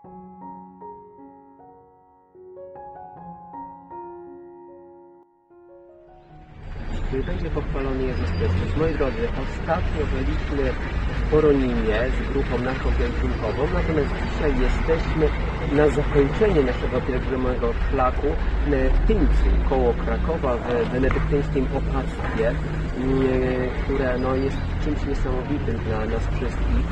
Niech będzie pochwalony Jezus Chrystus. Moi drodzy, ostatnio byliśmy w Poronimie z grupą naszą pielgrzymkową, natomiast dzisiaj jesteśmy na zakończenie naszego pielgrzymowego szlaku w Tyńcu, koło Krakowa, w benedyktyńskim opactwie, które jest czymś niesamowitym dla nas wszystkich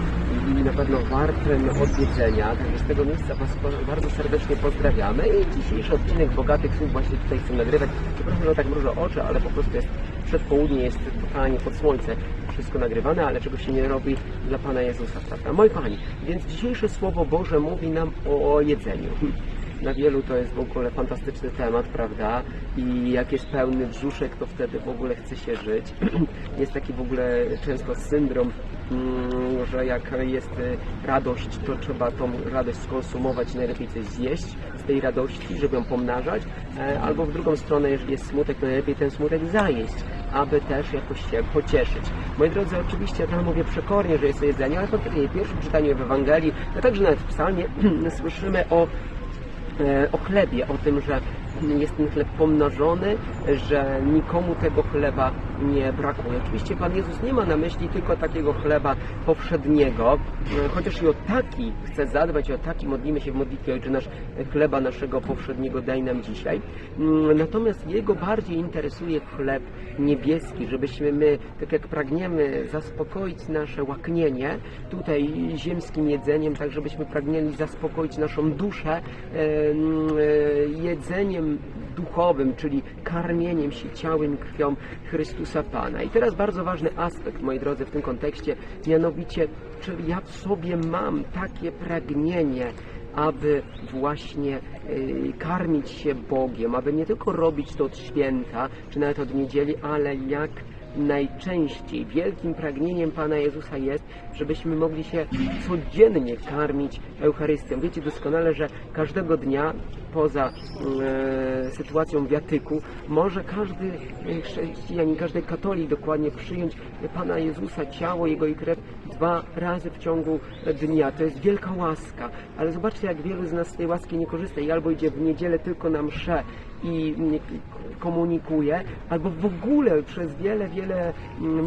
i na pewno wartym odwiedzenia. Także z tego miejsca Was bardzo serdecznie pozdrawiamy i dzisiejszy odcinek Bogatych Słów właśnie tutaj chcę nagrywać. Przepraszam, że tak mrużę oczy, ale po prostu jest przedpołudnie, jest totalnie pod słońce wszystko nagrywane, ale czego się nie robi dla Pana Jezusa, prawda? Moi kochani, więc dzisiejsze Słowo Boże mówi nam o jedzeniu. Dla wielu to jest w ogóle fantastyczny temat, prawda? I jak jest pełny brzuszek, to wtedy w ogóle chce się żyć. Jest taki w ogóle często syndrom, że jak jest radość, to trzeba tą radość skonsumować, najlepiej coś zjeść z tej radości, żeby ją pomnażać. Albo w drugą stronę, jeżeli jest smutek, to najlepiej ten smutek zajeść, aby też jakoś się pocieszyć. Moi drodzy, oczywiście ja mówię przekornie, że jest to jedzenie, ale faktycznie w pierwszym czytaniu w Ewangelii, a także nawet w psalmie słyszymy o chlebie, o tym, że jest ten chleb pomnożony, że nikomu tego chleba nie brakuje. Oczywiście Pan Jezus nie ma na myśli tylko takiego chleba powszedniego, chociaż i o taki chce zadbać, i o taki modlimy się w modlitwie: Ojcze nasz, chleba naszego powszedniego daj nam dzisiaj. Natomiast Jego bardziej interesuje chleb niebieski, żebyśmy my, tak jak pragniemy zaspokoić nasze łaknienie tutaj ziemskim jedzeniem, tak żebyśmy pragnęli zaspokoić naszą duszę jedzeniem duchowym, czyli karmieniem się ciałem i krwią Chrystusa Pana. I teraz bardzo ważny aspekt, moi drodzy, w tym kontekście, mianowicie, czy ja w sobie mam takie pragnienie, aby właśnie karmić się Bogiem, aby nie tylko robić to od święta, czy nawet od niedzieli, ale jak najczęściej. Wielkim pragnieniem Pana Jezusa jest, żebyśmy mogli się codziennie karmić Eucharystią. Wiecie doskonale, że każdego dnia, poza sytuacją wiatyku, może każdy chrześcijanin, każdy katolik dokładnie przyjąć Pana Jezusa, ciało Jego i krew 2 razy w ciągu dnia. To jest wielka łaska, ale zobaczcie, jak wielu z nas z tej łaski nie korzysta i albo idzie w niedzielę tylko na mszę i komunikuje, albo w ogóle przez wiele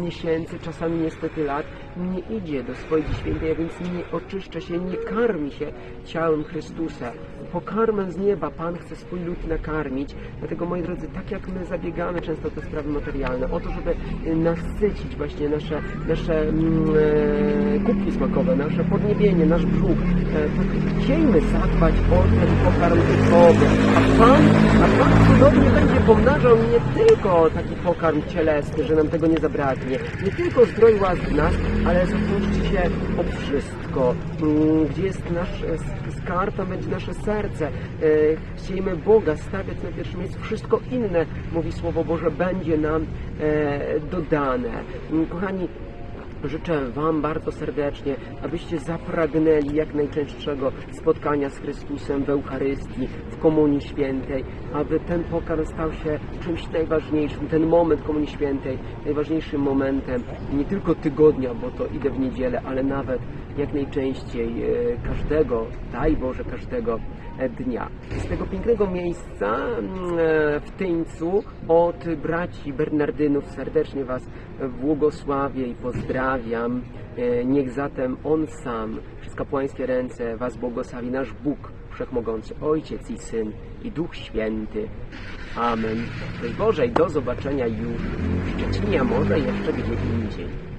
miesięcy, czasami niestety lat, nie idzie do swojej świętej, a więc nie oczyszcza się, nie karmi się ciałem Chrystusa. Pokarmem z nieba Pan chce swój lud nakarmić. Dlatego, moi drodzy, tak jak my zabiegamy często o te sprawy materialne, o to, żeby nasycić właśnie nasze kubki smakowe, nasze podniebienie, nasz brzuch, to chciejmy zadbać o ten pokarm duchowy. A Pan cudownie będzie pomnażał nie tylko taki pokarm cielesny, że nam tego nie zabraknie, nie tylko zdroj łask w nas, ale zatroszczy się o wszystko. Gdzie jest nasz skarb, tam będzie nasze serce. Chciejmy Boga stawiać na pierwszym miejscu. Wszystko inne, mówi Słowo Boże, będzie nam dodane. Kochani, życzę Wam bardzo serdecznie, abyście zapragnęli jak najczęstszego spotkania z Chrystusem w Eucharystii, w Komunii Świętej, aby ten pokarm stał się czymś najważniejszym, ten moment Komunii Świętej, najważniejszym momentem nie tylko tygodnia, bo to idę w niedzielę, ale nawet jak najczęściej każdego, daj Boże, każdego dnia. Z tego pięknego miejsca w Tyńcu od braci Bernardynów serdecznie Was błogosławię i pozdrawiam. Niech zatem On sam przez kapłańskie ręce Was błogosławi, nasz Bóg Wszechmogący, Ojciec i Syn i Duch Święty. Amen. Szczęść Boże i do zobaczenia już w Szczecinie, a może jeszcze gdzie indziej.